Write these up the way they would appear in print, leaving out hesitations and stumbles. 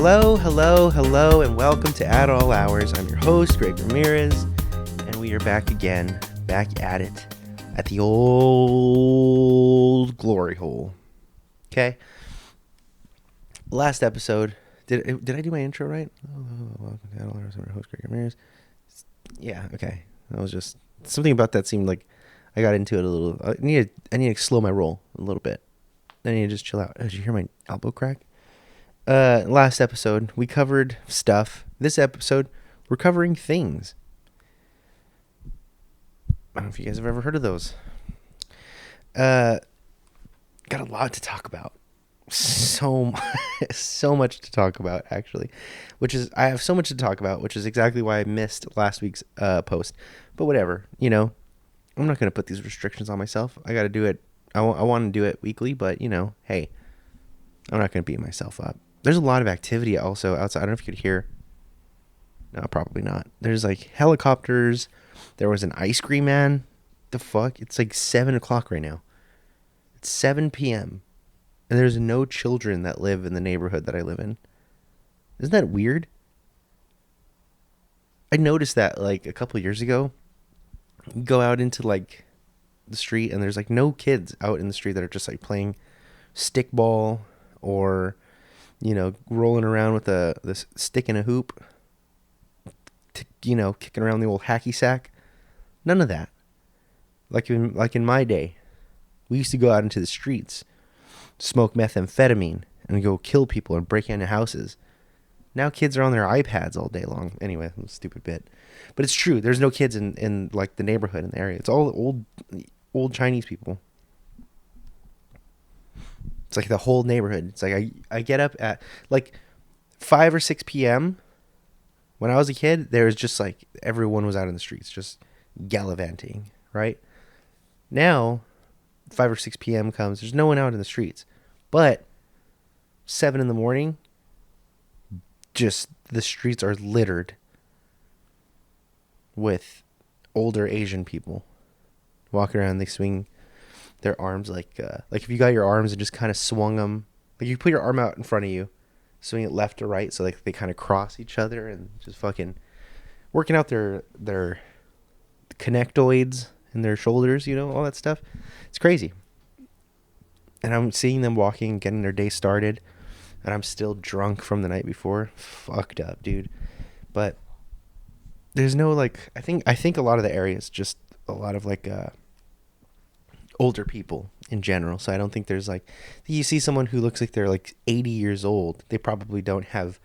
Hello, and welcome to At All Hours. I'm your host, Greg Ramirez, and we are back again, back at it, at the old glory hole. Okay? Last episode, did I do my intro right? Welcome to At All Hours. I'm your host, Greg Ramirez. Yeah, okay. That was just, something about that seemed like I got into it a little. I need to slow my roll a little bit. I need to just chill out. Did you hear my elbow crack? Last episode, we covered stuff. This episode, we're covering things. I don't know if you guys have ever heard of those. Got a lot to talk about. So much to talk about, actually. I have so much to talk about, which is exactly why I missed last week's post. But whatever, I'm not going to put these restrictions on myself. I got to do it. I want to do it weekly, but, hey, I'm not going to beat myself up. There's a lot of activity also outside. I don't know if you could hear. No, probably not. There's like helicopters. There was an ice cream man. The fuck? It's like 7 o'clock right now. It's 7 p.m. And there's no children that live in the neighborhood that I live in. Isn't that weird? I noticed that like a couple years ago. You go out into like the street and there's like no kids out in the street that are just like playing stickball or rolling around with this stick in a hoop, kicking around the old hacky sack. None of that. Like in my day, we used to go out into the streets, smoke methamphetamine, and go kill people and break into houses. Now kids are on their iPads all day long. Anyway, a stupid bit. But it's true. There's no kids in like the neighborhood in the area. It's all old Chinese people. It's like the whole neighborhood. It's like I get up at like 5 or 6 p.m. When I was a kid, there was just like everyone was out in the streets just gallivanting, right? Now, 5 or 6 p.m. comes, there's no one out in the streets. But 7 in the morning, just the streets are littered with older Asian people walking around. They swing their arms like if you got your arms and just kind of swung them, like you put your arm out in front of you, swing it left to right, so like they kind of cross each other and just fucking working out their connectoids in their shoulders, all that stuff. It's crazy. And I'm seeing them walking, getting their day started, and I'm still drunk from the night before. Fucked up, dude. But there's no like I think a lot of the area is just a lot of like older people in general. So I don't think there's like, you see someone who looks like they're like 80 years old. They probably don't have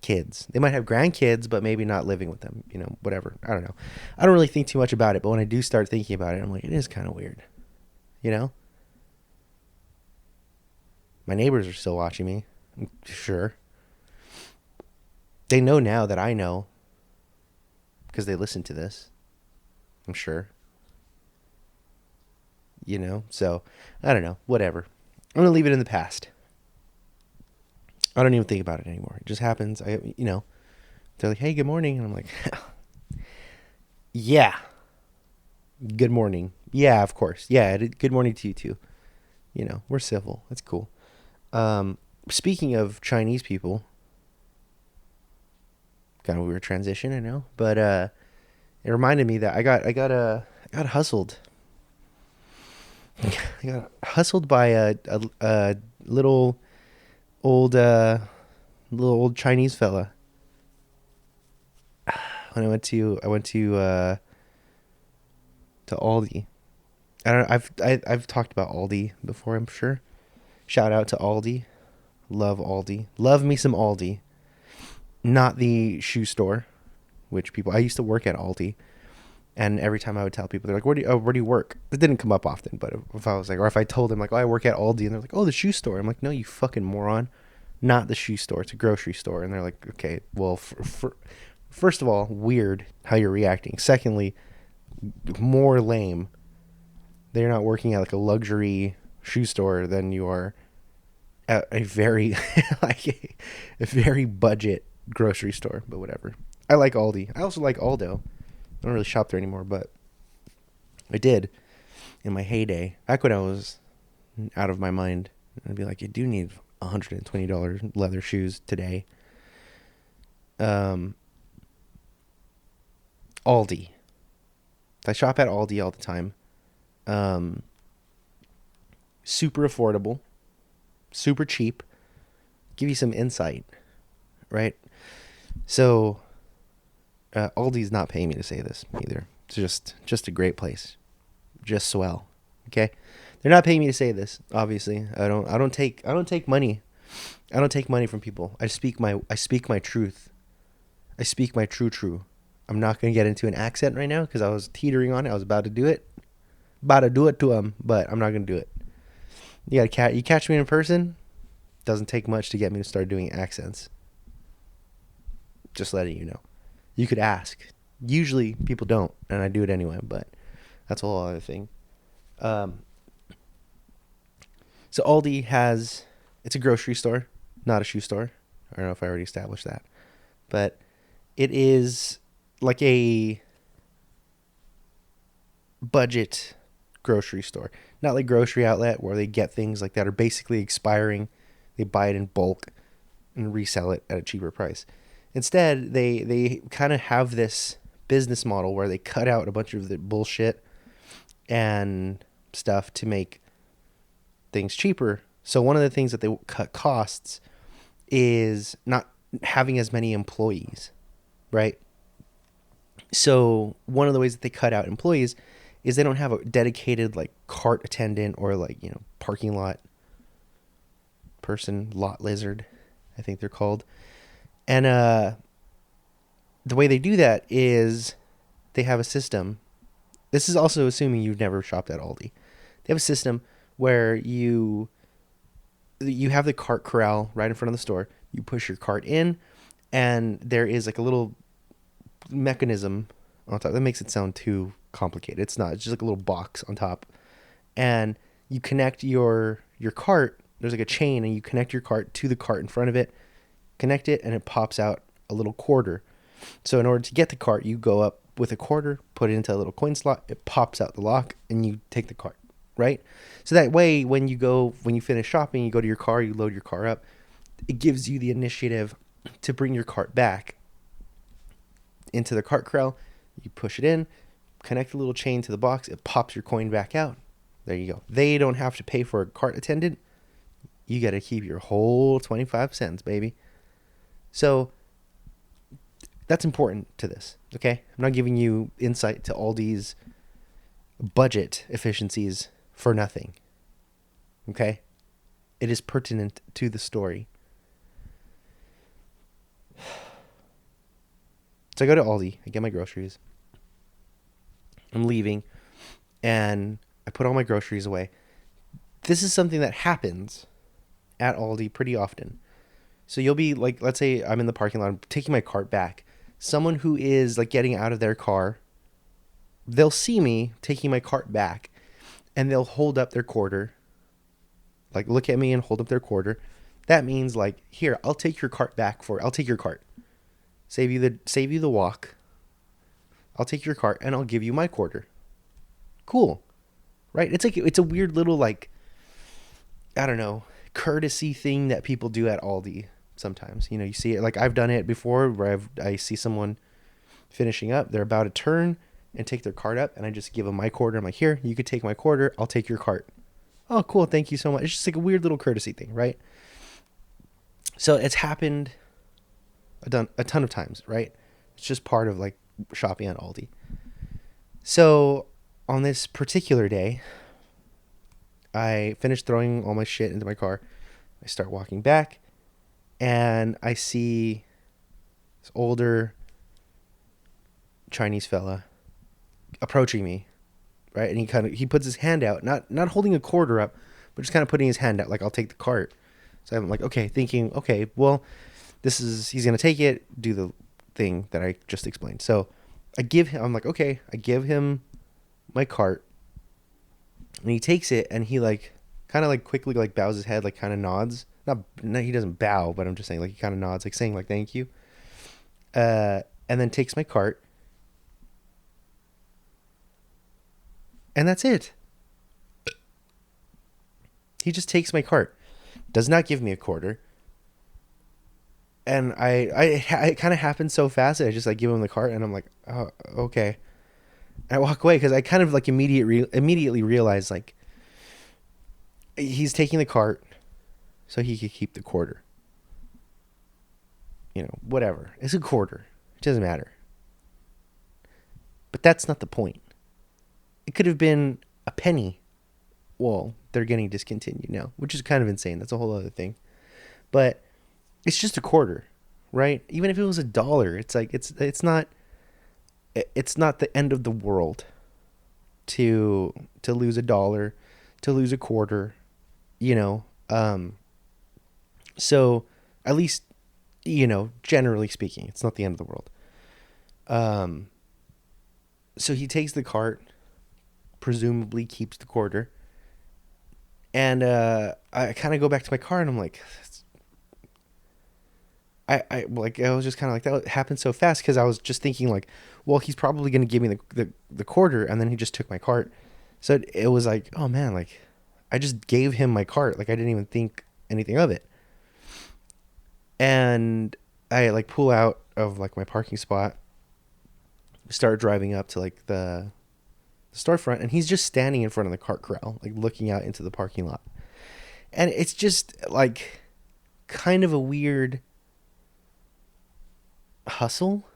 kids. They might have grandkids, but maybe not living with them, whatever. I don't know. I don't really think too much about it, but when I do start thinking about it, I'm like, it is kind of weird, My neighbors are still watching me. I'm sure. They know now that I know because they listen to this. I'm sure. So I don't know, whatever. I'm going to leave it in the past. I don't even think about it anymore. It just happens. They're like, hey, good morning. And I'm like, yeah, good morning. Yeah, of course. Yeah. Good morning to you too. We're civil. That's cool. Speaking of Chinese people, kind of a weird transition, I know, but, it reminded me that I got hustled. I got hustled by a little old Chinese fella. When I went to Aldi. I don't know. I've talked about Aldi before, I'm sure. Shout out to Aldi. Love Aldi. Love me some Aldi. Not the shoe store, I used to work at Aldi. And every time I would tell people, they're like, where do you work? It didn't come up often, but if I was like, or if I told them like, oh, I work at Aldi, and they're like, oh, the shoe store. I'm like, no, you fucking moron. Not the shoe store. It's a grocery store. And they're like, okay, well, first of all, weird how you're reacting. Secondly, more lame. They're not working at like a luxury shoe store than you are at a very, like a very budget grocery store, but whatever. I like Aldi. I also like Aldo. I don't really shop there anymore, but I did in my heyday. Back when I was out of my mind, I'd be like, you do need $120 leather shoes today. Aldi. I shop at Aldi all the time. Super affordable, super cheap. Give you some insight, right? So, Aldi's not paying me to say this either. It's just a great place, just swell. Okay, they're not paying me to say this. Obviously, I don't take money. I don't take money from people. I speak my truth. I speak my true. I'm not gonna get into an accent right now because I was teetering on it. I was about to do it, to him, but I'm not gonna do it. You catch me in person. Doesn't take much to get me to start doing accents. Just letting you know. You could ask. Usually people don't, and I do it anyway, but that's a whole other thing. So Aldi it's a grocery store, not a shoe store. I don't know if I already established that. But it is like a budget grocery store. Not like Grocery Outlet where they get things like that are basically expiring. They buy it in bulk and resell it at a cheaper price. Instead, they kind of have this business model where they cut out a bunch of the bullshit and stuff to make things cheaper. So one of the things that they cut costs is not having as many employees, right? So one of the ways that they cut out employees is they don't have a dedicated like cart attendant or like, parking lot person, lot lizard, I think they're called. And the way they do that is they have a system. This is also assuming you've never shopped at Aldi. They have a system where you have the cart corral right in front of the store. You push your cart in, and there is like a little mechanism on top. That makes it sound too complicated. It's not. It's just like a little box on top. And you connect your cart. There's like a chain, and you connect your cart to the cart in front of it. Connect it, and it pops out a little quarter. So in order to get the cart, you go up with a quarter, put it into a little coin slot. It pops out the lock, and you take the cart. Right? So that way, when you finish shopping, you go to your car, you load your car up. It gives you the initiative to bring your cart back into the cart corral. You push it in, connect the little chain to the box. It pops your coin back out. There you go. They don't have to pay for a cart attendant. You got to keep your whole 25 cents, baby. So that's important to this, okay? I'm not giving you insight to Aldi's budget efficiencies for nothing, okay? It is pertinent to the story. So I go to Aldi, I get my groceries. I'm leaving, and I put all my groceries away. This is something that happens at Aldi pretty often. So you'll be like, let's say I'm in the parking lot, I'm taking my cart back. Someone who is like getting out of their car, they'll see me taking my cart back, and they'll hold up their quarter. Like look at me and hold up their quarter. That means like, here, I'll take your cart back I'll take your cart. Save you the walk. I'll take your cart and I'll give you my quarter. Cool. Right? It's a weird little like, I don't know, courtesy thing that people do at Aldi sometimes. You see it, like I've done it before where I see someone finishing up, they're about to turn and take their cart up, and I just give them my quarter. I'm like, here, you could take my quarter, I'll take your cart. Oh, cool, thank you so much. It's just like a weird little courtesy thing, right? So it's happened a ton of times, right? It's just part of like shopping at Aldi. So on this particular day, I finished throwing all my shit into my car. I start walking back, and I see this older Chinese fella approaching me, right? And he puts his hand out, not holding a quarter up, but just kind of putting his hand out, like, I'll take the cart. So I'm like, okay, thinking, okay, well, he's gonna take it, do the thing that I just explained. So I give him my cart, and he takes it, and he like kind of like quickly like bows his head, like kind of nods. No, he doesn't bow, but I'm just saying like he kind of nods, like saying like thank you. And then takes my cart, and that's it. He just takes my cart. does not give me a quarter. And it kind of happened so fast that I just like give him the cart, and I'm like, oh, okay. And I walk away because I kind of like immediately realized like he's taking the cart so he could keep the quarter. You know, whatever. It's a quarter. It doesn't matter. But that's not the point. It could have been a penny. Well, they're getting discontinued now, which is kind of insane. That's a whole other thing. But it's just a quarter, right? Even if it was $1, it's like it's not the end of the world to lose $1, to lose a quarter, you know. So at least, you know, generally speaking, it's not the end of the world. So he takes the cart, presumably keeps the quarter, and I kind of go back to my car and I'm like, I was just kind of like, that happened so fast because I was just thinking like, well, he's probably going to give me the quarter, and then he just took my cart. So it was like, oh man, like I just gave him my cart, like I didn't even think anything of it. And I like pull out of like my parking spot, start driving up to like the storefront, and he's just standing in front of the cart corral, like looking out into the parking lot. And it's just like kind of a weird hustle,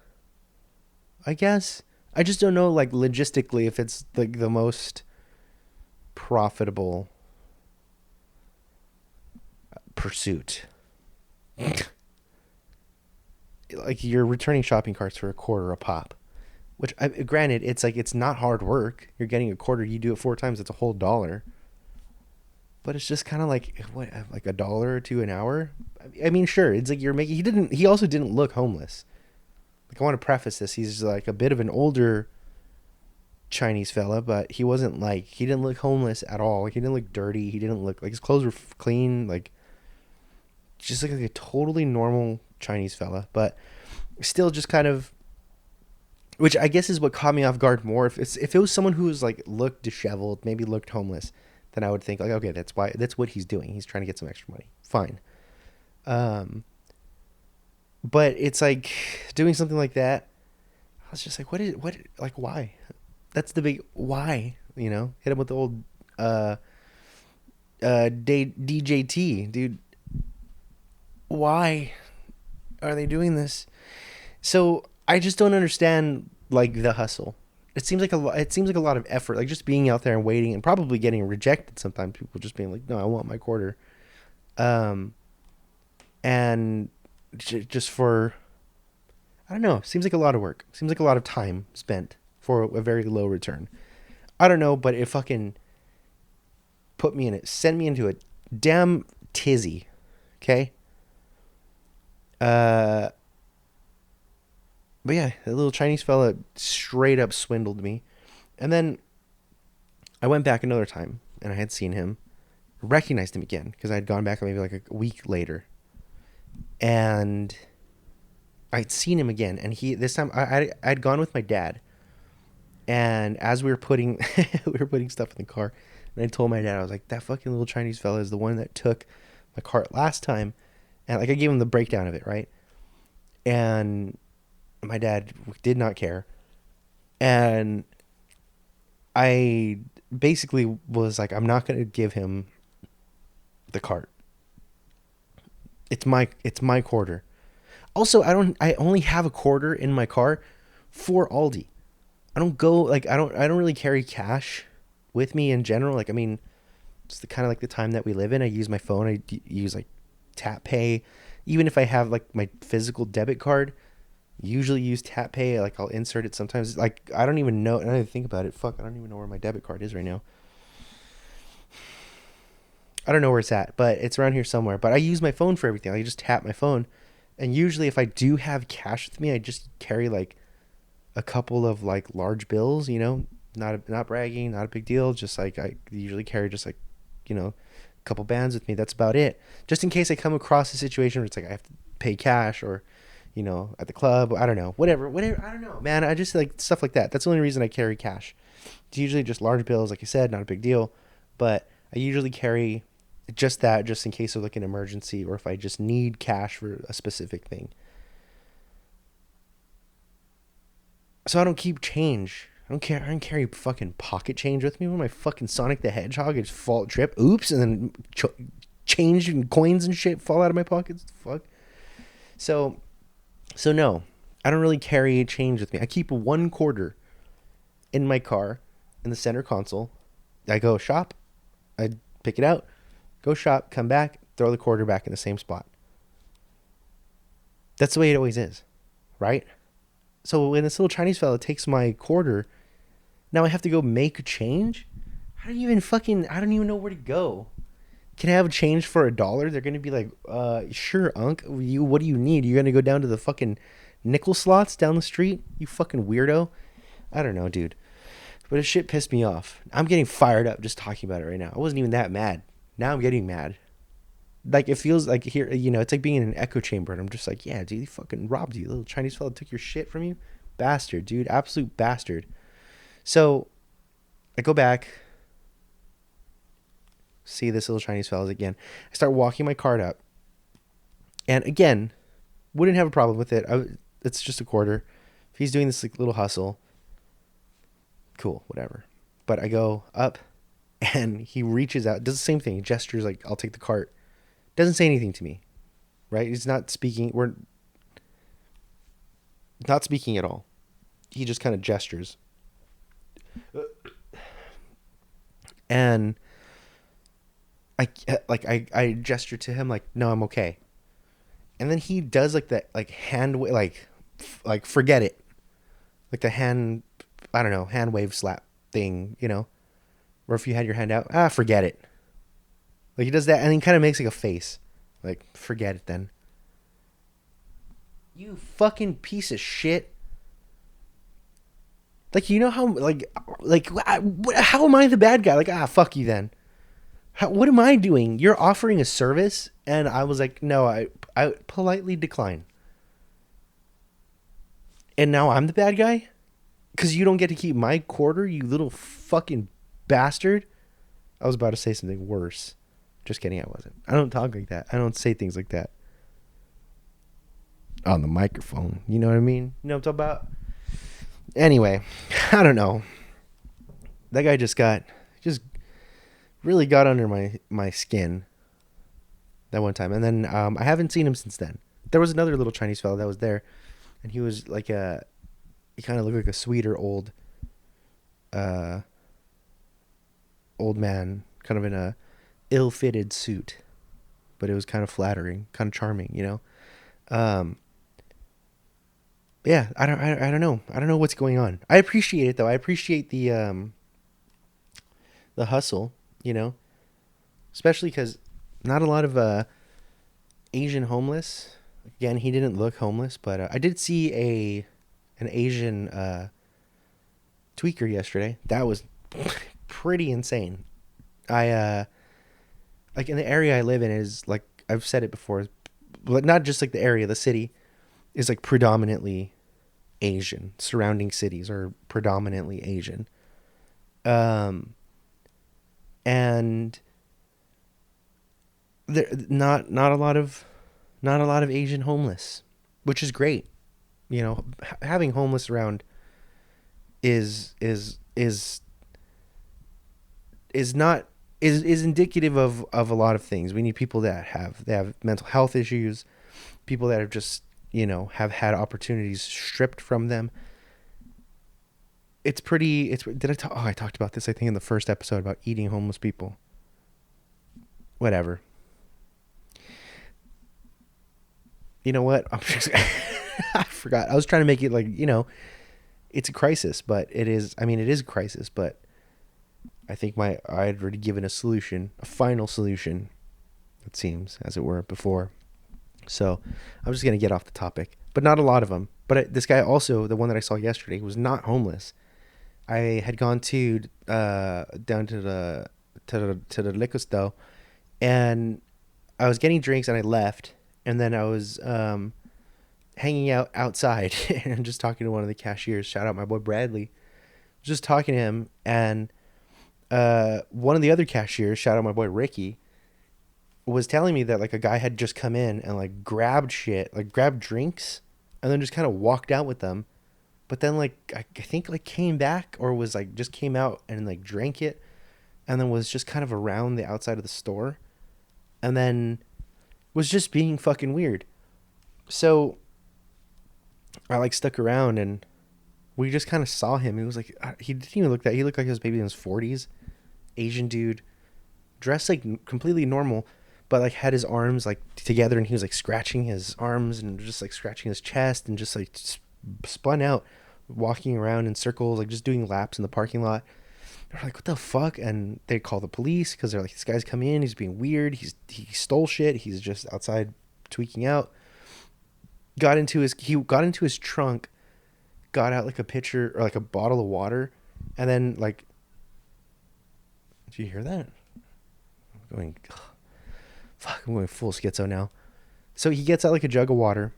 I guess. I just don't know, like logistically, if it's like the most profitable pursuit. Like you're returning shopping carts for a quarter a pop, which granted, it's like it's not hard work. You're getting a quarter. You do it 4 times, it's a whole dollar. But it's just kind of like what, like $1 or $2 an hour. I mean, sure, it's like you're making. He didn't. He also didn't look homeless. Like I want to preface this. He's like a bit of an older Chinese fella, but he wasn't like, he didn't look homeless at all. Like he didn't look dirty. He didn't look like his clothes were clean. Like just like a totally normal Chinese fella, but still just kind of, which I guess is what caught me off guard more. If it was someone who was like looked disheveled, maybe looked homeless, then I would think like, okay, that's what he's doing. He's trying to get some extra money. Fine. But it's like doing something like that. I was just like, like why? That's the big why. You know, hit him with the old DJT, dude. Why are they doing this? So I just don't understand like the hustle. It seems like it seems like a lot of effort, like just being out there and waiting and probably getting rejected sometimes. People just being like, "No, I want my quarter," and just for, I don't know. Seems like a lot of work. Seems like a lot of time spent for a very low return. I don't know, but it fucking put me in it. Send me into a damn tizzy. Okay. But yeah, the little Chinese fella straight up swindled me. And then I went back another time and I had seen him, recognized him again because I had gone back maybe like a week later. And I'd seen him again, and this time I'd gone with my dad. And as we were putting we were putting stuff in the car, and I told my dad, I was like, that fucking little Chinese fella is the one that took my cart last time. And like I gave him the breakdown of it, right? And my dad did not care. And I basically was like, I'm not going to give him the cart. It's my quarter. Also, I only have a quarter in my car for Aldi. I don't go like I don't really carry cash with me in general. Like I mean, it's the kind of like the time that we live in. I use my phone. I use like Tap Pay. Even if I have like my physical debit card, usually use Tap Pay. Like I'll insert it sometimes. Like I don't even know. I don't even think about it. Fuck, I don't even know where my debit card is right now. I don't know where it's at, but it's around here somewhere. But I use my phone for everything. I just tap my phone. And usually if I do have cash with me, I just carry like a couple of like large bills, you know, not bragging, not a big deal. Just like I usually carry just like, you know, a couple bands with me. That's about it. Just in case I come across a situation where it's like I have to pay cash or, you know, at the club, I don't know, whatever. I don't know, man. I just like stuff like that. That's the only reason I carry cash. It's usually just large bills. Like I said, not a big deal, but I usually carry Just that, just in case of like an emergency, or if I just need cash for a specific thing. So I don't keep change. I don't care. I don't carry fucking pocket change with me. When my fucking Sonic the Hedgehog is fall trip, oops, and then change and coins and shit fall out of my pockets. Fuck. So, so no, I don't really carry change with me. I keep 1 quarter in my car, in the center console. I go shop, I pick it out, go shop, come back, throw the quarter back in the same spot. That's the way it always is, right? So when this little Chinese fella takes my quarter, now I have to go make a change. How do you even fucking? I don't even know where to go. Can I have a change for $1? They're gonna be like, sure, Unc. You, what do you need? You're gonna go down to the fucking nickel slots down the street? You fucking weirdo. I don't know, dude. But it shit pissed me off. I'm getting fired up just talking about it right now. I wasn't even that mad. Now I'm getting mad. Like, it feels like here, it's like being in an echo chamber, and I'm just like, yeah, dude, he fucking robbed you. Little Chinese fella took your shit from you. Bastard, dude. Absolute bastard. So I go back, see this little Chinese fella again. I start walking my cart up. And again, wouldn't have a problem with it. It's just a quarter. If he's doing this like little hustle, cool, whatever. But I go up, and he reaches out, does the same thing. He gestures like, I'll take the cart. Doesn't say anything to me, right? He's not speaking. We're not speaking at all. He just kind of gestures. And I gesture to him like, no, I'm okay. And then he does like that, like hand, like forget it. Like the hand, I don't know, hand wave slap thing, Or if you had your hand out, forget it. Like he does that, and he kind of makes like a face. Like, forget it then. You fucking piece of shit. Like, you know how, how am I the bad guy? Like, fuck you then. What am I doing? You're offering a service, and I was like, no, I politely decline. And now I'm the bad guy? Because you don't get to keep my quarter, you little fucking bastard? I was about to say something worse. Just kidding, I wasn't. I don't talk like that. I don't say things like that. On the microphone. You know what I mean? You know what I'm talking about? Anyway, I don't know. That guy just really got under my skin that one time. And then I haven't seen him since then. There was another little Chinese fellow that was there, and he was like he kind of looked like a sweeter old man, kind of in a ill-fitted suit, but it was kind of flattering, kind of charming, Yeah, I don't know. I don't know what's going on. I appreciate it though. I appreciate the hustle, especially because not a lot of Asian homeless. Again, he didn't look homeless, but I did see an Asian tweaker yesterday. That was pretty insane. I like in the area I live in is like I've said it before, but not just like the area, the city is like predominantly Asian. Surrounding cities are predominantly Asian. And there not a lot of Asian homeless, which is great. Having homeless around is not is indicative of a lot of things. We need people that have mental health issues, people that have just have had opportunities stripped from them. I talked about this I think in the first episode about eating homeless people. Whatever. You know what? I'm just I forgot. I was trying to make it like, it's a crisis, but it is a crisis, but I think I had already given a solution, a final solution, it seems, as it were, before. So I'm just going to get off the topic, but not a lot of them. But this guy also, the one that I saw yesterday, was not homeless. I had gone to down to the liquor store, and I was getting drinks, and I left, and then I was hanging out outside and just talking to one of the cashiers. Shout out my boy Bradley. Just talking to him, and one of the other cashiers, shout out my boy Ricky, was telling me that like a guy had just come in and like grabbed shit, like grabbed drinks, and then just kind of walked out with them. But then like I think like came back or was like just came out and like drank it, and then was just kind of around the outside of the store, and then was just being fucking weird. So I like stuck around and we just kind of saw him. He was like he didn't even look that. He looked like he was maybe in his 40s, Asian dude, dressed like completely normal, but like had his arms like together and he was like scratching his arms and just like scratching his chest and just like spun out, walking around in circles, like just doing laps in the parking lot. They're like, what the fuck? And they call the police because they're like, this guy's coming in. He's being weird. He stole shit. He's just outside tweaking out. He got into his trunk, got out like a pitcher or like a bottle of water, and then like, did you hear that? I'm going, ugh, fuck, I'm going full schizo now. So he gets out like a jug of water,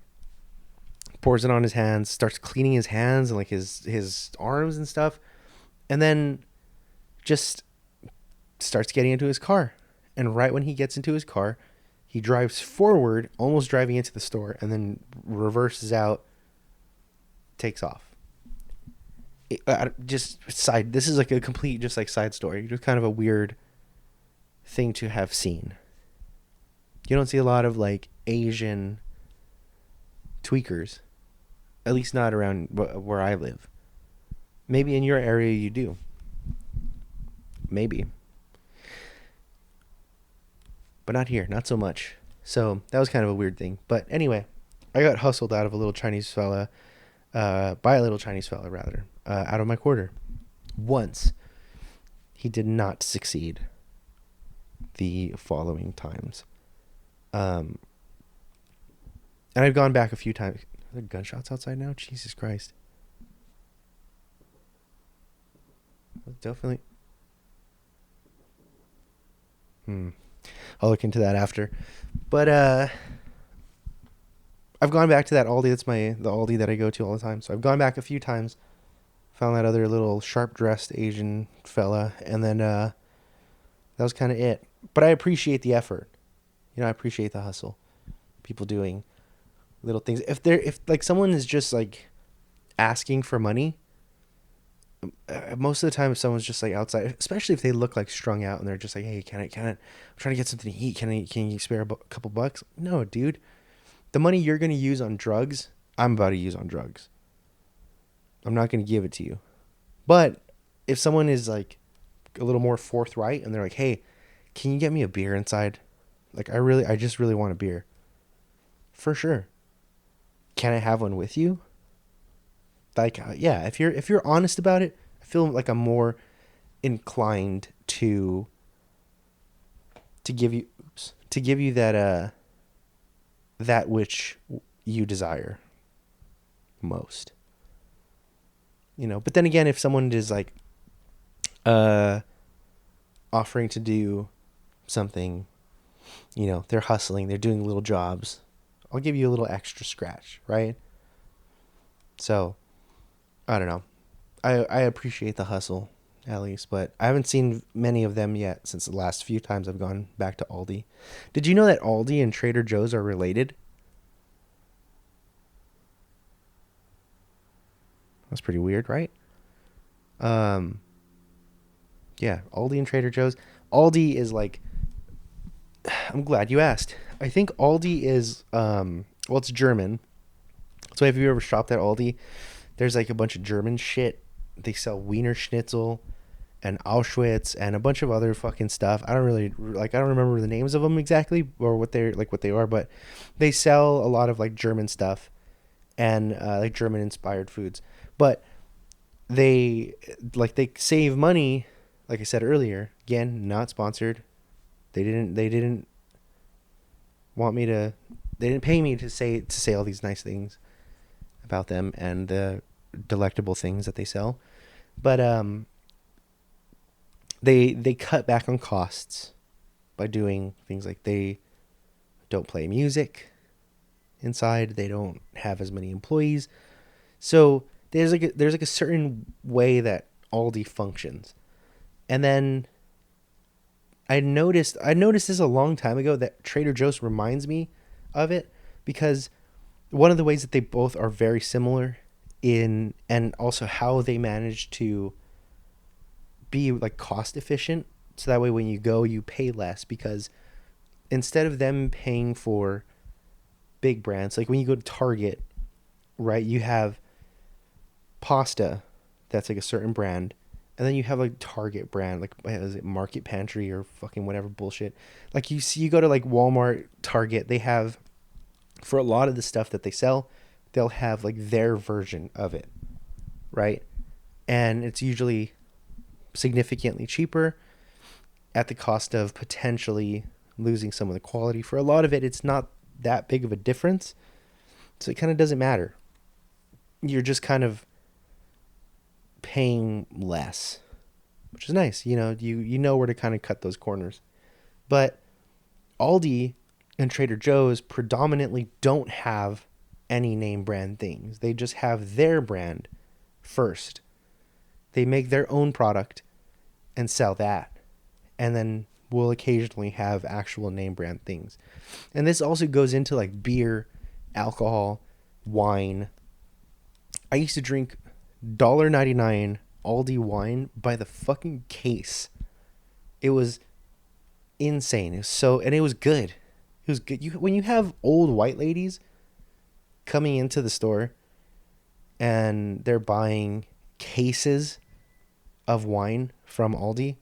pours it on his hands, starts cleaning his hands and like his arms and stuff, and then just starts getting into his car. And right when he gets into his car, he drives forward, almost driving into the store, and then reverses out, takes off. This is like a complete just like side story, just kind of a weird thing to have seen. You don't see a lot of like Asian tweakers, at least not around where I live. Maybe in your area you do. Maybe. But not here, not so much. So that was kind of a weird thing. But anyway, I got hustled out of a little Chinese fella, by a little Chinese fella rather, out of my quarter. Once. He did not succeed the following times. And I've gone back a few times. Are there gunshots outside now? Jesus Christ. Definitely. I'll look into that after. But I've gone back to that Aldi. That's the Aldi that I go to all the time. So I've gone back a few times. Found that other little sharp dressed Asian fella, and then that was kind of it. But I appreciate the effort. I appreciate the hustle. People doing little things. If like someone is just like asking for money, most of the time if someone's just like outside, especially if they look like strung out and they're just like, hey, can I I'm trying to get something to eat. Can you spare a couple bucks? No, dude. The money you're going to use on drugs, I'm about to use on drugs. I'm not going to give it to you. But if someone is like a little more forthright and they're like, hey, can you get me a beer inside? Like I just really want a beer. For sure. Can I have one with you? Like, yeah, if you're honest about it, I feel like I'm more inclined to give you that which you desire most. But then again, if someone is like offering to do something, they're hustling, they're doing little jobs, I'll give you a little extra scratch, right? So I don't know. I appreciate the hustle, at least, but I haven't seen many of them yet since the last few times I've gone back to Aldi. Did you know that Aldi and Trader Joe's are related? That's pretty weird, right? Yeah, Aldi and Trader Joe's. Aldi is like, I'm glad you asked. I think Aldi is, well, it's German. So have you ever shopped at Aldi? There's like a bunch of German shit. They sell Wiener Schnitzel and Auschwitz and a bunch of other fucking stuff. I don't remember the names of them exactly or what they are, but they sell a lot of like German stuff and like German inspired foods. But they save money, like I said earlier. Again, not sponsored. They didn't want me to. They didn't pay me to say all these nice things about them and the delectable things that they sell, but they cut back on costs by doing things like they don't play music inside. They don't have as many employees, so there's like a certain way that Aldi functions, and then I noticed this a long time ago that Trader Joe's reminds me of it because one of the ways that they both are very similar in and also how they manage to be like cost efficient so that way when you go you pay less because instead of them paying for big brands like when you go to Target, right, you have pasta that's like a certain brand, and then you have like Target brand, like is it Market Pantry or fucking whatever bullshit. Like you see, you go to like Walmart, Target, they have for a lot of the stuff that they sell, they'll have like their version of it, right? And it's usually significantly cheaper at the cost of potentially losing some of the quality. For a lot of it, it's not that big of a difference, so it kind of doesn't matter. You're just kind of paying less, which is nice. You know where to kind of cut those corners. But Aldi and Trader Joe's predominantly don't have any name brand things. They just have their brand first. They make their own product and sell that. And then will occasionally have actual name brand things. And this also goes into like beer, alcohol, wine. I used to drink $1.99 Aldi wine by the fucking case. It was insane. It was and it was good. It was good. When you have old white ladies coming into the store and they're buying cases of wine from Aldi,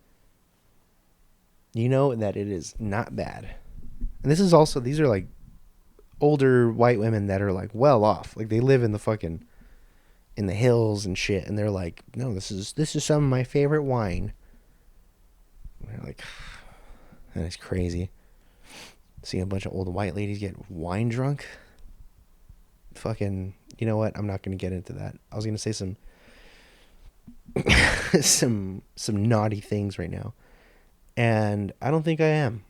you know that it is not bad. And these are like older white women that are like well off. Like they live in the hills and shit, and they're like, no, this is some of my favorite wine. And they're like, that is crazy. Seeing a bunch of old white ladies get wine drunk. Fucking, you know what? I'm not gonna get into that. I was gonna say some some naughty things right now, and I don't think I am.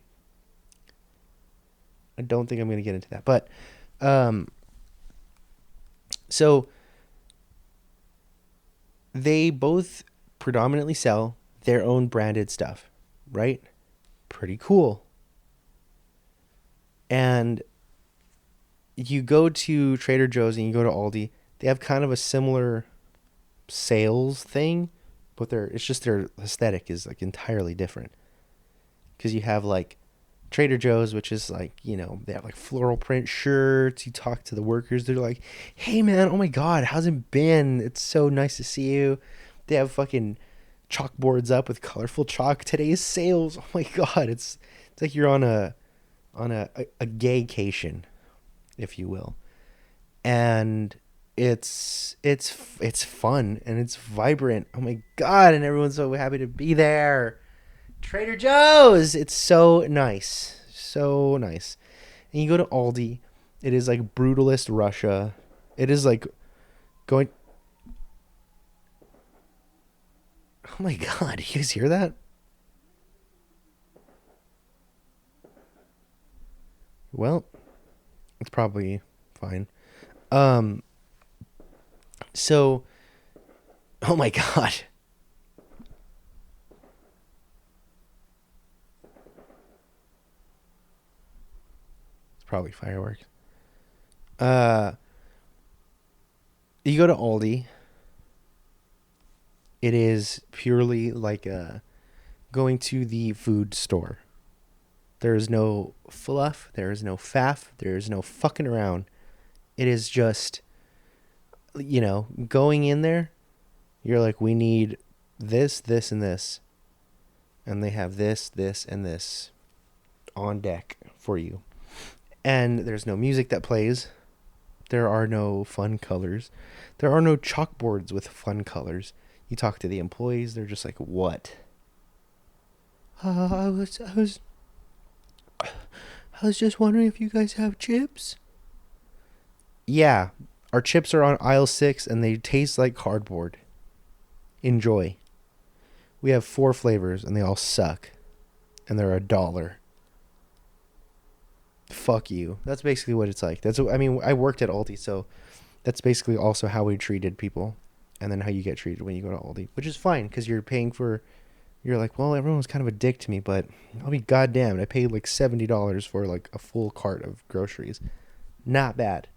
I don't think I'm gonna get into that, but so they both predominantly sell their own branded stuff, right? Pretty cool. And you go to Trader Joe's and you go to Aldi, they have kind of a similar sales thing, but it's just their aesthetic is like entirely different. Because you have like Trader Joe's, which is like, they have like floral print shirts. You talk to the workers, they're like, hey man, oh my God, how's it been? It's so nice to see you. They have fucking chalkboards up with colorful chalk. Today's sales. Oh my God, it's like you're on a gaycation, if you will. And it's fun and it's vibrant. Oh my God, and everyone's so happy to be there. Trader Joe's. It's so nice. So nice. And you go to Aldi. It is like brutalist Russia. It is like going... Oh my God. You guys hear that? Well, it's probably fine. So, oh my God. Probably fireworks. You go to Aldi. It is purely like going to the food store. There is no fluff. There is no faff. There is no fucking around. It is just, going in there. You're like, we need this, this, and this. And they have this, this, and this on deck for you. And there's no music that plays. There are no fun colors. There are no chalkboards with fun colors. You talk to the employees, they're just like, what? I was just wondering if you guys have chips. Yeah, our chips are on aisle 6 and they taste like cardboard. Enjoy. We have 4 flavors and they all suck. And they're $1. Fuck you. That's basically what it's like. I worked at Aldi, so that's basically also how we treated people, and then how you get treated when you go to Aldi, which is fine because you're paying for You're like, well, everyone was kind of a dick to me, but I'll be goddamned. I paid like $70 for like a full cart of groceries. Not bad,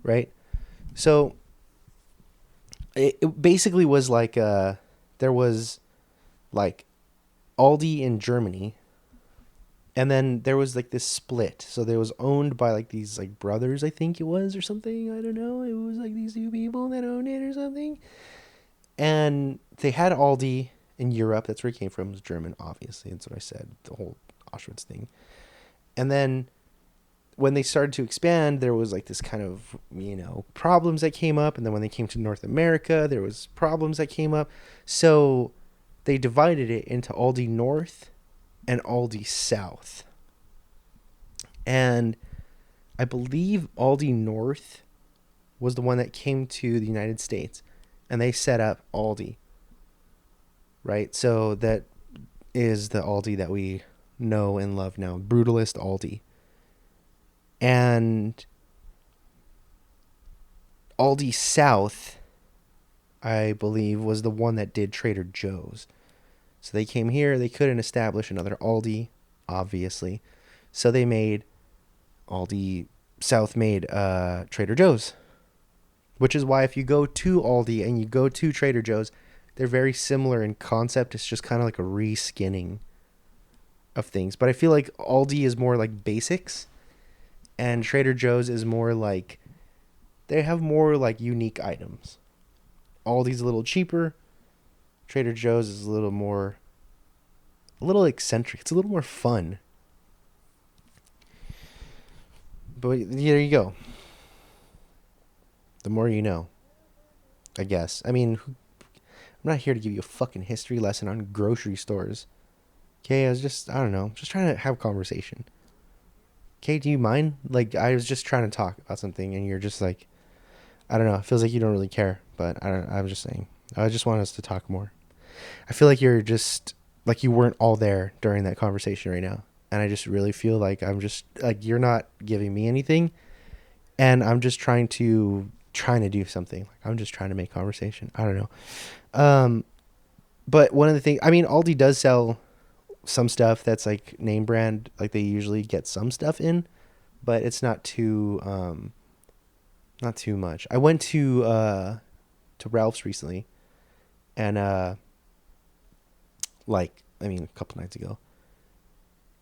right? So it basically was like there was like Aldi in Germany, and then there was like this split. So there was owned by like these like brothers, I think it was, or something. I don't know. It was like these two people that owned it or something. And they had Aldi in Europe. That's where it came from. It was German, obviously. That's what I said. The whole Auschwitz thing. And then when they started to expand, there was like this kind of, problems that came up. And then when they came to North America, there was problems that came up. So they divided it into Aldi North and Aldi South. And I believe Aldi North was the one that came to the United States, and they set up Aldi. Right? So that is the Aldi that we know and love now. Brutalist Aldi. And Aldi South, I believe, was the one that did Trader Joe's. So they came here. They couldn't establish another Aldi, obviously. So they made Aldi South made Trader Joe's. Which is why if you go to Aldi and you go to Trader Joe's, they're very similar in concept. It's just kind of like a reskinning of things. But I feel like Aldi is more like basics, and Trader Joe's is more like, they have more like unique items. Aldi's a little cheaper. Trader Joe's is a little eccentric. It's a little more fun. But there you go. The more you know, I guess. I mean, I'm not here to give you a fucking history lesson on grocery stores. Okay, I don't know, just trying to have a conversation. Okay, do you mind? Like, I was just trying to talk about something, and you're just like, I don't know, it feels like you don't really care, but I'm just saying. I just want us to talk more. I feel like you're just, like you weren't all there during that conversation right now. And I just really feel like I'm just, like, you're not giving me anything, and I'm just trying to do something. Like, I'm just trying to make conversation. I don't know. But one of the things, I mean, Aldi does sell some stuff that's like name brand, like they usually get some stuff in, but it's not too much. I went to Ralph's recently, and a couple nights ago,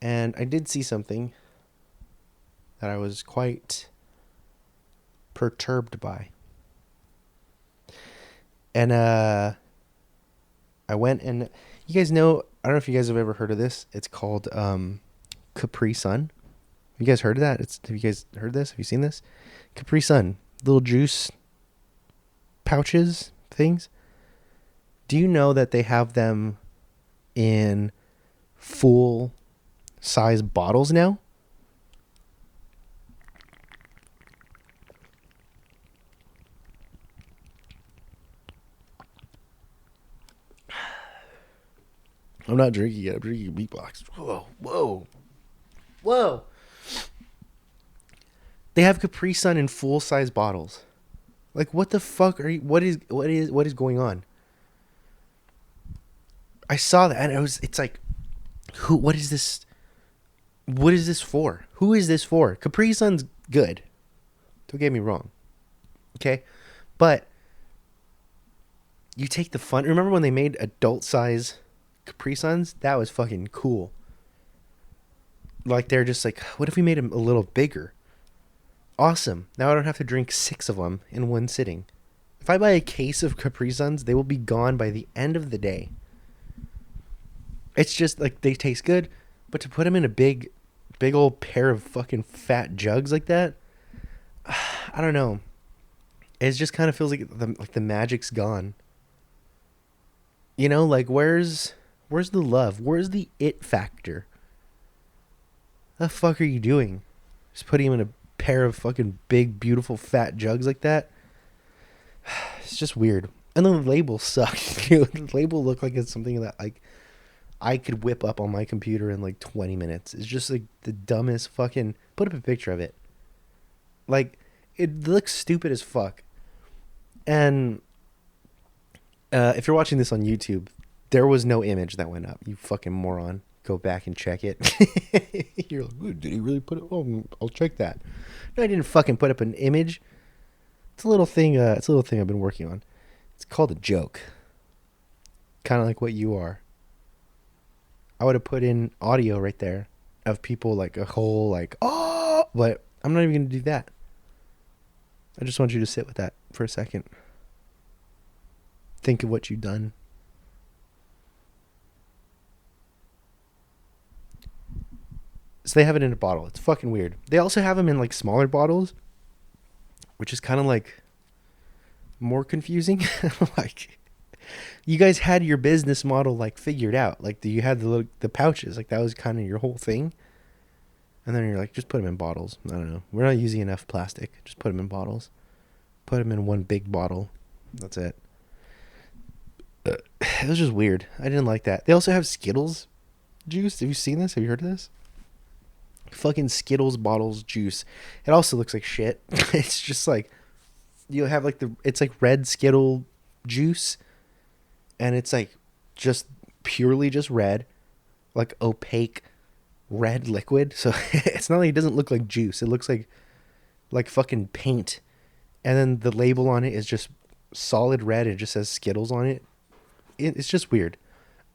and I did see something that I was quite perturbed by. And I went, and you guys know, I don't know if you guys have ever heard of this. It's called Capri Sun. Have you guys heard of that? Have you guys heard this? Have you seen this? Capri Sun, little juice pouches things. Do you know that they have them in full size bottles now? I'm not drinking yet. I'm drinking beatbox. Whoa. They have Capri Sun in full size bottles. Like, what the fuck are you? What is going on? I saw that, and it's like, who? What is this? What is this for? Who is this for? Capri Sun's good. Don't get me wrong. Okay, but you take the fun. Remember when they made adult size Capri Suns? That was fucking cool. Like, they're just like, what if we made them a little bigger? Awesome. Now I don't have to drink 6 of them in one sitting. If I buy a case of Capri Suns, they will be gone by the end of the day. It's just like, they taste good, but to put them in a big old pair of fucking fat jugs like that, I don't know. It just kind of feels like the magic's gone. You know, like, where's the love? Where's the it factor? The fuck are you doing? Just putting him in a pair of fucking big, beautiful, fat jugs like that? It's just weird. And then the label sucks. The label looked like it's something that, like, I could whip up on my computer in like 20 minutes. It's just like the dumbest fucking... Put up a picture of it. Like, it looks stupid as fuck. And if you're watching this on YouTube, There was no image that went up. You fucking moron. Go back and check it. You're like, "Ooh, did he really put it? Oh, I'll check that." No, I didn't fucking put up an image. It's a little thing. It's a little thing I've been working on. It's called a joke. Kind of like what you are. I would have put in audio right there of people like a whole like, oh, but I'm not even gonna do that. I just want you to sit with that for a second. Think of what you've done. So they have it in a bottle. It's fucking weird. They also have them in like smaller bottles, which is kind of like more confusing. Like, you guys had your business model like figured out. Like you had the pouches. Like that was kind of your whole thing. And then you're like, just put them in bottles. I don't know. We're not using enough plastic. Just put them in bottles. Put them in one big bottle. That's it. It was just weird. I didn't like that. They also have Skittles juice. Have you seen this? Have you heard of this? Fucking Skittles bottles juice. It also looks like shit. It's just like, you have like it's like red Skittle juice, and it's like just purely just red, like opaque red liquid. So it's not like, it doesn't look like juice. It looks like fucking paint. And then the label on it is just solid red. It just says Skittles on it. It's just weird.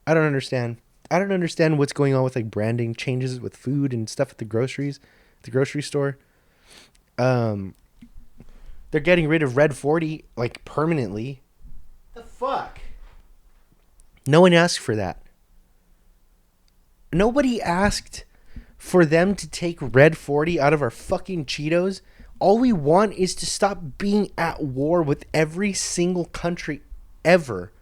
I don't understand. I don't understand what's going on with like branding changes with food and stuff at the grocery store. They're getting rid of Red 40 like permanently. The fuck? No one asked for that. Nobody asked for them to take Red 40 out of our fucking Cheetos. All we want is to stop being at war with every single country ever.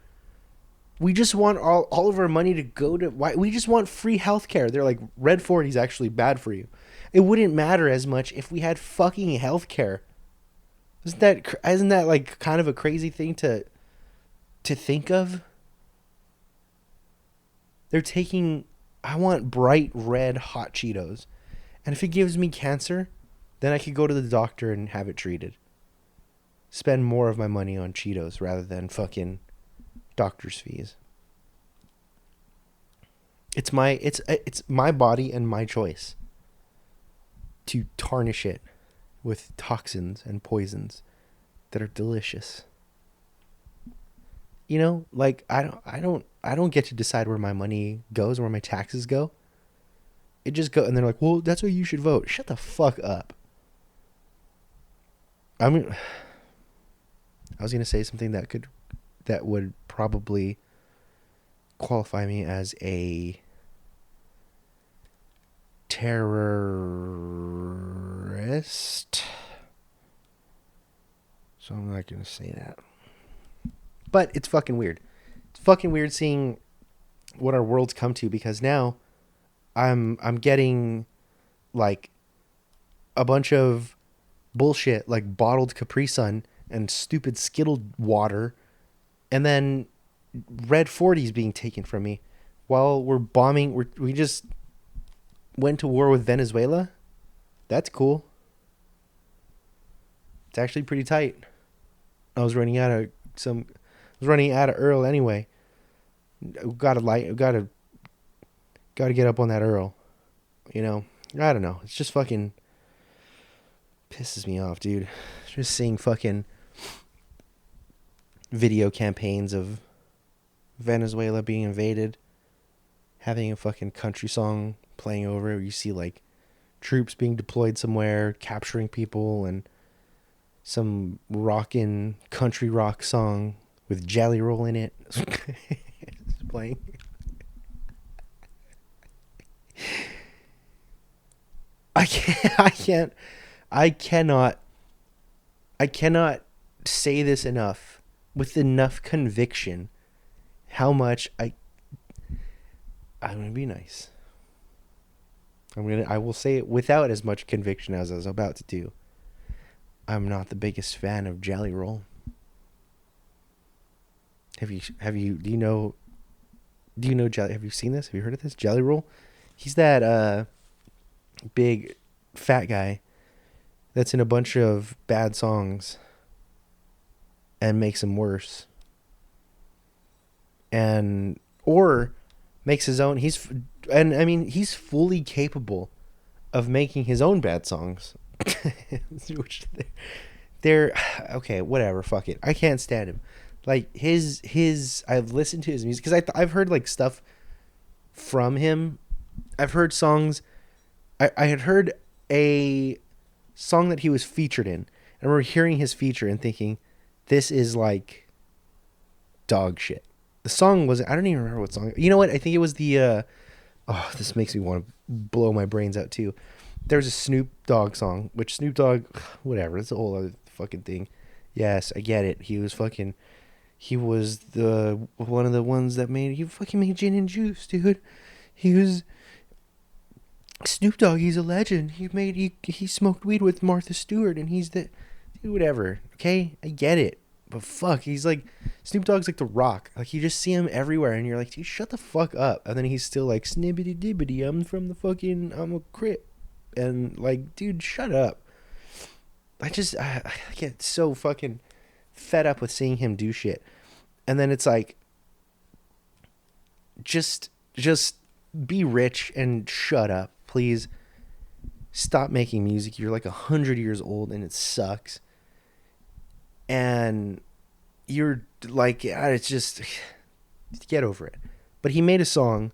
We just want all of our money to go to... We just want free healthcare. They're like, Red 40 is actually bad for you. It wouldn't matter as much if we had fucking healthcare. Isn't that like kind of a crazy thing to think of? They're taking... I want bright red hot Cheetos. And if it gives me cancer, then I could go to the doctor and have it treated. Spend more of my money on Cheetos rather than fucking doctor's fees. It's my body and my choice to tarnish it with toxins and poisons that are delicious. You know, like I don't get to decide where my money goes, where my taxes go. It just go, and they're like, "Well, that's why you should vote." Shut the fuck up. I mean, I was gonna say something that would probably qualify me as a terrorist. So I'm not going to say that. But it's fucking weird. It's fucking weird seeing what our world's come to, because now I'm getting like a bunch of bullshit like bottled Capri Sun and stupid Skittle water, and then Red 40 is being taken from me while we're bombing. We just went to war with Venezuela. That's cool. It's actually pretty tight. I was running out of Earl anyway. Gotta get up on that Earl. You know, I don't know. It's just fucking pisses me off, dude. Just seeing fucking video campaigns of Venezuela being invaded, having a fucking country song playing over it. You see like troops being deployed somewhere, capturing people, and some rockin' country rock song with Jelly Roll in it. It's playing. I cannot say this enough with enough conviction how much I'm gonna be nice. I will say it without as much conviction as I was about to do. I'm not the biggest fan of Jelly Roll. Do you know Jelly? Have you seen this? Have you heard of this? Jelly Roll? He's that big fat guy that's in a bunch of bad songs and makes them worse. And or makes his own. And I mean, he's fully capable of making his own bad songs. Which they're okay, whatever, fuck it. I can't stand him. Like his I've listened to his music because I've heard like stuff from him. I've heard songs. I had heard a song that he was featured in. And we're hearing his feature and thinking, this is like dog shit. The song was, I don't even remember what song. You know what? I think it was the, oh, this makes me want to blow my brains out too. There's a Snoop Dogg song, which Snoop Dogg, whatever, it's a whole other fucking thing. Yes, I get it. He was the one of the ones that he fucking made Gin and Juice, dude. He was Snoop Dogg. He's a legend. He smoked weed with Martha Stewart, and he's the dude. Whatever. Okay, I get it. But fuck, he's like Snoop Dogg's like The Rock. Like you just see him everywhere, and you're like, dude, shut the fuck up. And then he's still like snibbity dibbity. I'm a Crip, and like, dude, shut up. I get so fucking fed up with seeing him do shit. And then it's like, just be rich and shut up, please. Stop making music. You're like 100 years old and it sucks. And you're like, it's just, get over it. But he made a song,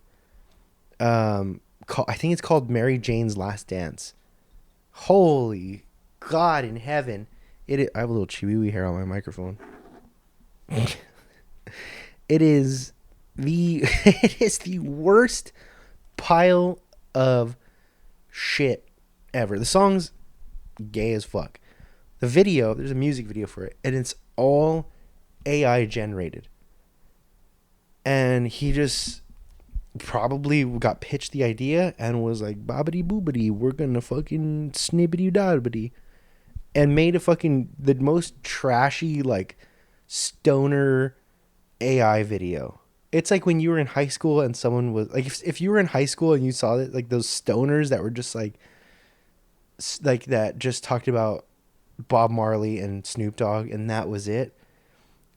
I think it's called Mary Jane's Last Dance. Holy God in heaven. I have a little chibi hair on my microphone. It is the worst pile of shit ever. The song's gay as fuck. The video, there's a music video for it, and it's all AI generated. And he just probably got pitched the idea and was like, bobbity boobity, we're gonna fucking snippity dobbity. And made the most trashy, like, stoner AI video. It's like when you were in high school and someone was like, if you were in high school and you saw it, like those stoners that were just like that just talked about Bob Marley and Snoop Dogg and that was it,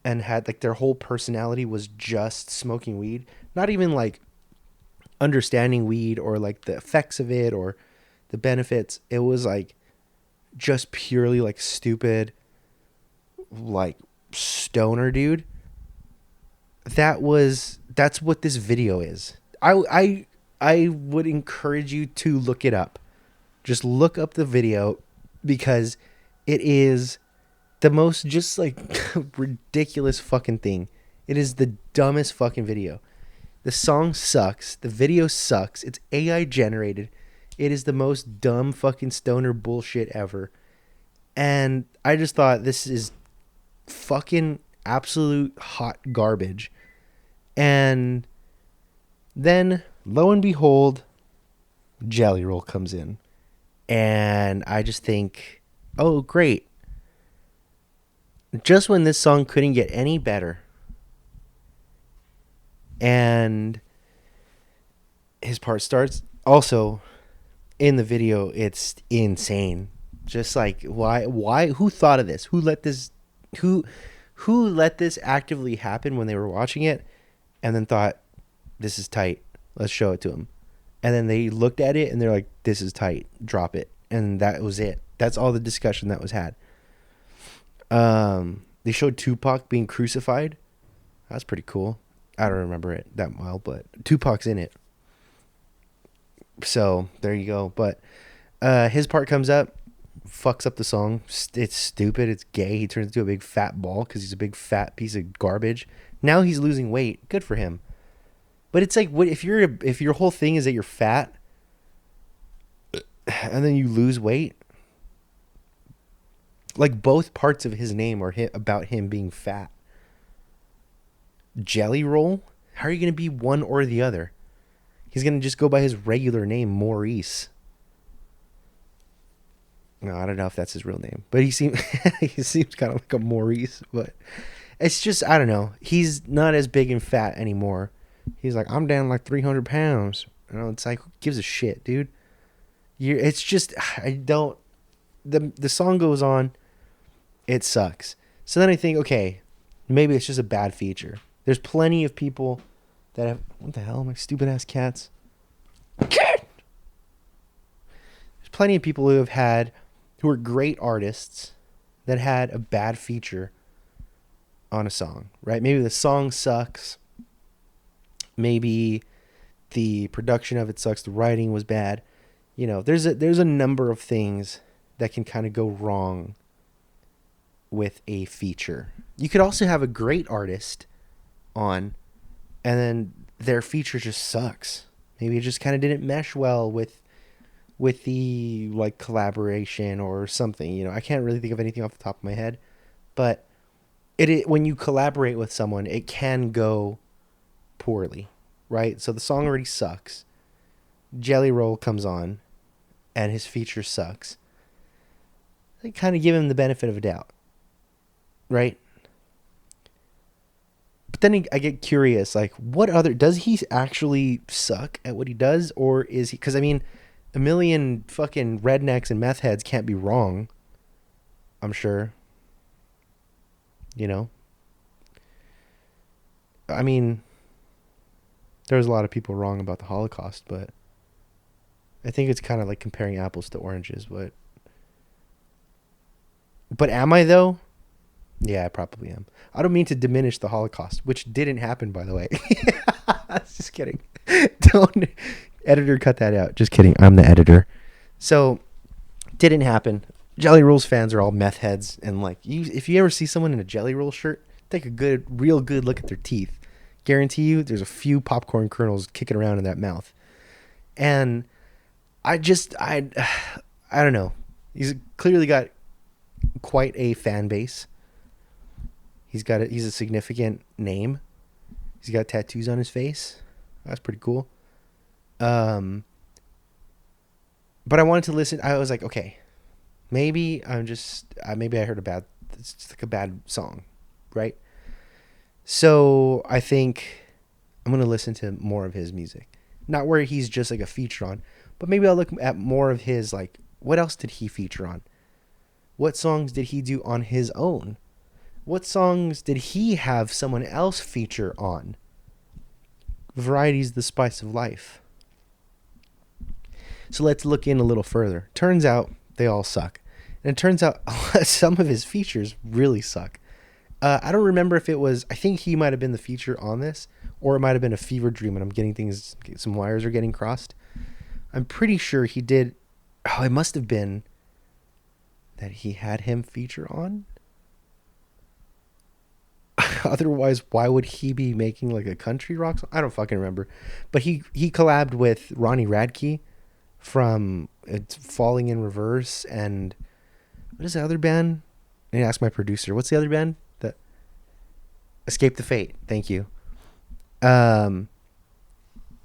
and had like their whole personality was just smoking weed, not even like understanding weed or like the effects of it or the benefits. It was like just purely like stupid, like stoner dude. That's what this video is. I would encourage you to look it up. Just look up the video because it is the most just like ridiculous fucking thing. It is the dumbest fucking video. The song sucks. The video sucks. It's AI generated. It is the most dumb fucking stoner bullshit ever. And I just thought this is fucking absolute hot garbage. And then, lo and behold, Jelly Roll comes in. And I just think, oh, great. Just when this song couldn't get any better. And his part starts. Also, in the video, it's insane. Just like, why, who thought of this? Who let this actively happen when they were watching it and then thought, this is tight, let's show it to them. And then they looked at it and they're like, this is tight, drop it. And that was it. That's all the discussion that was had. They showed Tupac being crucified. That's pretty cool. I don't remember it that well, but Tupac's in it. So there you go. But his part comes up, fucks up the song. It's stupid. It's gay. He turns into a big fat ball because he's a big fat piece of garbage. Now he's losing weight. Good for him. But it's like, what if your whole thing is that you're fat and then you lose weight? Like both parts of his name are about him being fat. Jelly Roll? How are you going to be one or the other? He's going to just go by his regular name, Maurice. No, I don't know if that's his real name, but he seems kind of like a Maurice, but it's just, I don't know. He's not as big and fat anymore. He's like, I'm down like 300 pounds. You know, it's like, who gives a shit, dude? It's just, the song goes on. It sucks. So then I think, okay, maybe it's just a bad feature. There's plenty of people that have, what the hell, my stupid ass cats. There's plenty of people who are great artists that had a bad feature on a song, right? Maybe the song sucks. Maybe the production of it sucks. The writing was bad. You know, there's a number of things that can kind of go wrong with a feature. You could also have a great artist on, and then their feature just sucks. Maybe it just kind of didn't mesh well with the like collaboration or something. You know, I can't really think of anything off the top of my head, but when you collaborate with someone, it can go poorly, right? So the song already sucks. Jelly Roll comes on, and his feature sucks. They kind of give him the benefit of a doubt, right? But then I get curious, like, does he actually suck at what he does, or is he? Because I mean, a million fucking rednecks and meth heads can't be wrong. I'm sure. You know. I mean, there's a lot of people wrong about the Holocaust, but I think it's kind of like comparing apples to oranges. But am I though? Yeah, I probably am. I don't mean to diminish the Holocaust, which didn't happen, by the way. Just kidding. Don't, editor, cut that out. Just kidding. I'm the editor. So, didn't happen. Jelly Rolls fans are all meth heads, and like, if you ever see someone in a Jelly Roll shirt, take a real good look at their teeth. Guarantee you, there's a few popcorn kernels kicking around in that mouth. And I don't know. He's clearly got quite a fan base. He's a significant name. He's got tattoos on his face. That's pretty cool. But I wanted to listen. I was like, okay, maybe I heard it's like a bad song, right? So I think I'm going to listen to more of his music. Not where he's just like a feature on, but maybe I'll look at more of his, like, what else did he feature on? What songs did he do on his own? What songs did he have someone else feature on? Variety's the spice of life. So let's look in a little further. Turns out they all suck. And it turns out some of his features really suck. I don't remember if I think he might have been the feature on this, or it might have been a fever dream and some wires are getting crossed. I'm pretty sure he did. Oh, it must have been that he had him feature on. Otherwise, why would he be making like a country rock song? I don't fucking remember. But he collabed with Ronnie Radke from Falling in Reverse, and what is the other band? I need to ask my producer. What's the other band? Escape the Fate. Thank you.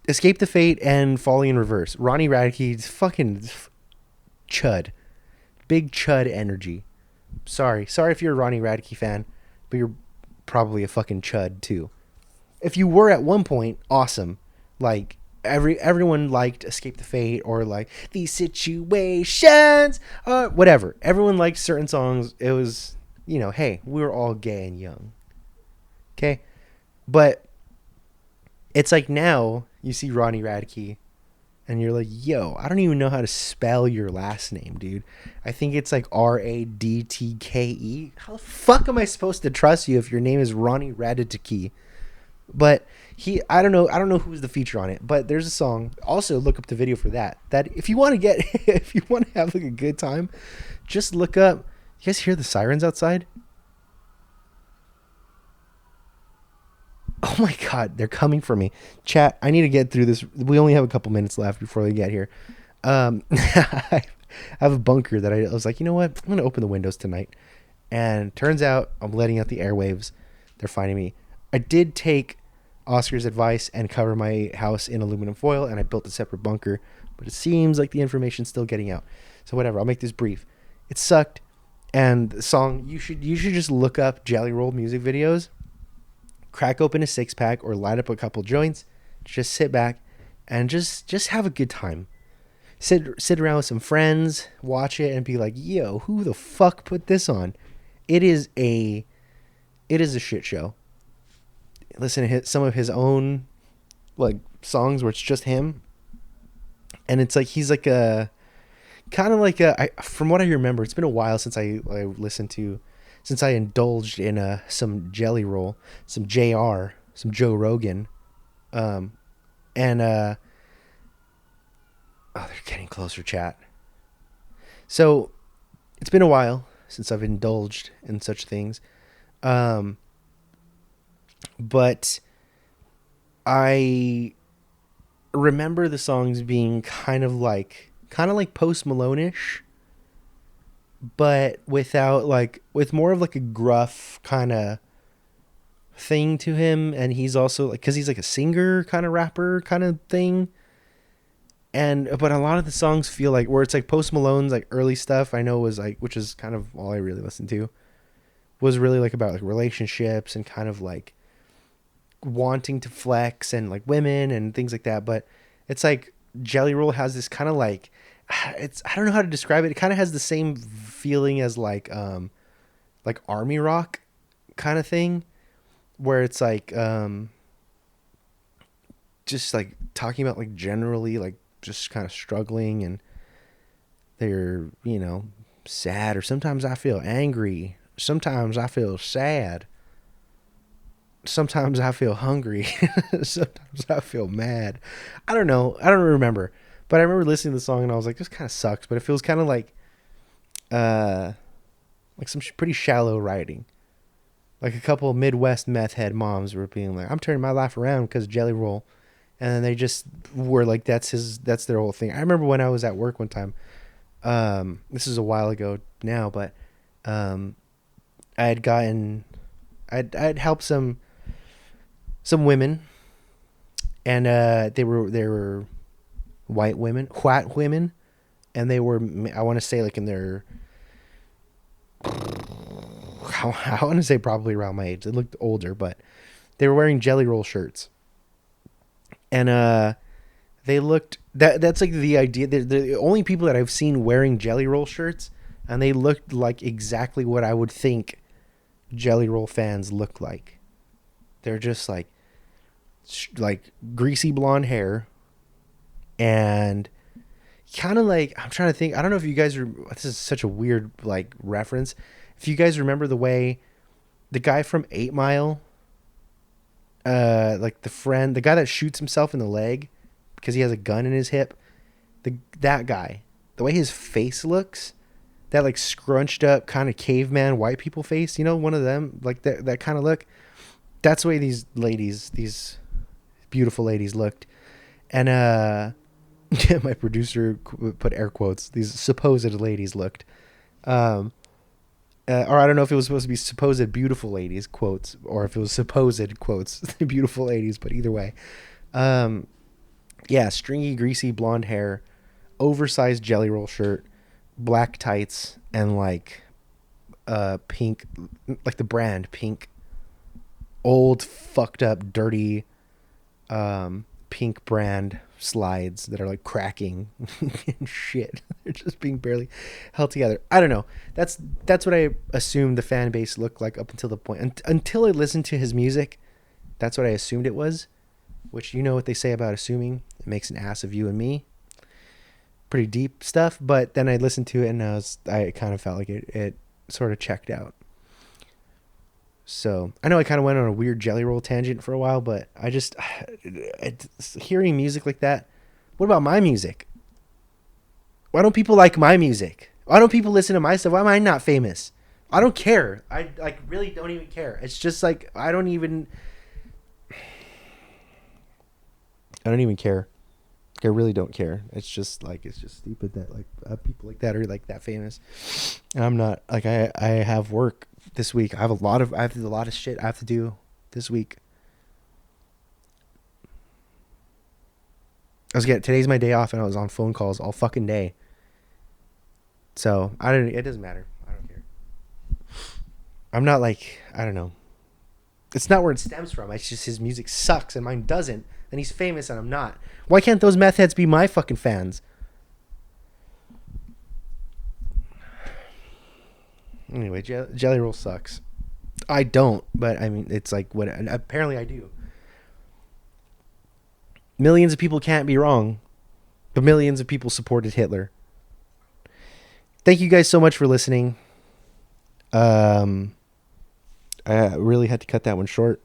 Escape the Fate and Falling in Reverse. Ronnie Radke's fucking chud. Big chud energy. Sorry if you're a Ronnie Radke fan, but you're probably a fucking chud too. If you were at one point, awesome. Like everyone liked Escape the Fate, or like These Situations, whatever. Everyone liked certain songs. It was, hey, we were all gay and young. Okay? But it's like now you see Ronnie Radke and you're like, yo, I don't even know how to spell your last name, dude. I think it's like Radtke. How the fuck am I supposed to trust you if your name is Ronnie Radtke? But I don't know who's the feature on it, but there's a song. Also look up the video for that. That if you want to have like a good time, just look up. You guys hear the sirens outside? Oh my God, they're coming for me. Chat, I need to get through this. We only have a couple minutes left before we get here. I have a bunker that I was like, you know what? I'm going to open the windows tonight. And turns out I'm letting out the airwaves. They're finding me. I did take Oscar's advice and cover my house in aluminum foil, and I built a separate bunker. But it seems like the information's still getting out. So whatever, I'll make this brief. It sucked. And the song, you should just look up Jelly Roll music videos. Crack open a 6-pack or light up a couple joints. Just sit back and just have a good time. Sit around with some friends, watch it, and be like, yo, who the fuck put this on? It is a shit show. Listen to some of his own like songs where it's just him, and it's like he's like a kind of like from what I remember, it's been a while since I listened to, since I indulged in some Jelly Roll, some Jr., some Joe Rogan, um, and oh, they're getting closer, chat. So it's been a while since I've indulged in such things, um, but I remember the songs being kind of like Post Malone-ish, but without like with more of like a gruff kind of thing to him, and he's also like because he's like a singer kind of rapper kind of thing, and but a lot of the songs feel like where it's like Post Malone's like early stuff I know was like, which is kind of all I really listened to, was really like about like relationships and kind of like wanting to flex and like women and things like that. But it's like Jelly Roll has this kind of like, it's, I don't know how to describe it. It kind of has the same feeling as like army rock kind of thing, where it's like just like talking about like generally like just kind of struggling, and they're, you know, sad, or sometimes I feel angry, sometimes I feel sad, sometimes I feel hungry, sometimes I feel mad. I don't know. I don't remember. But I remember listening to the song and I was like, this kind of sucks, but it feels kind of uh like some pretty shallow writing. Like a couple of Midwest meth head moms were being like, I'm turning my life around because Jelly Roll. And then they just were like, that's their whole thing. I remember when I was at work one time, this is a while ago now, but um I had gotten, I'd helped some women, and they were white women, and they were, I want to say like in their, I want to say probably around my age. They looked older, but they were wearing Jelly Roll shirts, and they looked, that's like the idea. They're the only people that I've seen wearing Jelly Roll shirts, and they looked like exactly what I would think Jelly Roll fans look like. They're just like greasy blonde hair, and kind of like, I'm trying to think. I don't know if you guys are. This is such a weird like reference. If you guys remember the way the guy from 8 Mile, like the guy that shoots himself in the leg because he has a gun in his hip, that guy, the way his face looks, that like scrunched up kind of caveman white people face, you know, one of them, like that kind of look. That's the way these beautiful ladies looked, and my producer put air quotes, these supposed ladies looked, um, or I don't know if it was supposed to be supposed beautiful ladies quotes, or if it was supposed quotes beautiful ladies, but either way, um, yeah, stringy, greasy blonde hair, oversized Jelly Roll shirt, black tights, and like pink, like the brand pink, old fucked up dirty pink brand slides that are like cracking and shit. They're just being barely held together. I don't know. That's what I assumed the fan base looked like up until the point, until I listened to his music. That's what I assumed it was, which, you know what they say about assuming, it makes an ass of you and me. Pretty deep stuff. But then I listened to it and I kind of felt like it sort of checked out. So I know I kind of went on a weird Jelly Roll tangent for a while, but I just hearing music like that. What about my music? Why don't people like my music? Why don't people listen to my stuff? Why am I not famous? I don't care. I like really don't even care. It's just like I don't even care. I really don't care. It's just stupid that like people like that are like that famous, and I'm not. Like I have work this week. I have a lot of shit I have to do this week. Today's my day off, and I was on phone calls all fucking day. So it doesn't matter. I don't care. I'm not like, I don't know. It's not where it stems from. It's just his music sucks and mine doesn't. And he's famous and I'm not. Why can't those meth heads be my fucking fans? Anyway, Jelly Roll sucks. I don't, but I mean, it's like what apparently I do. Millions of people can't be wrong, but millions of people supported Hitler. Thank you guys so much for listening. I really had to cut that one short.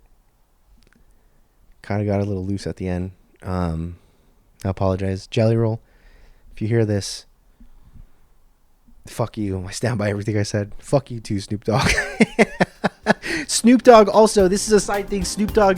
Kind of got a little loose at the end. I apologize. Jelly Roll, if you hear this, fuck you. I stand by everything I said. Fuck you too, Snoop Dogg. Snoop Dogg also, this is a side thing. Snoop Dogg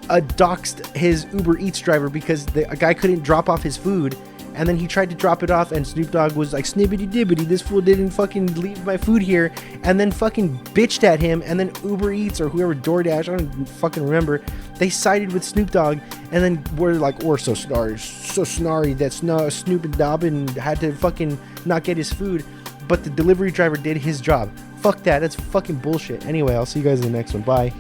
doxed his Uber Eats driver because a guy couldn't drop off his food. And then he tried to drop it off, and Snoop Dogg was like, snibbity dibbity, this fool didn't fucking leave my food here. And then fucking bitched at him. And then Uber Eats or whoever, DoorDash, I don't fucking remember, they sided with Snoop Dogg. And then we're like, we're so snarry that Snoop and Dobbin had to fucking not get his food. But the delivery driver did his job. Fuck that. That's fucking bullshit. Anyway, I'll see you guys in the next one. Bye.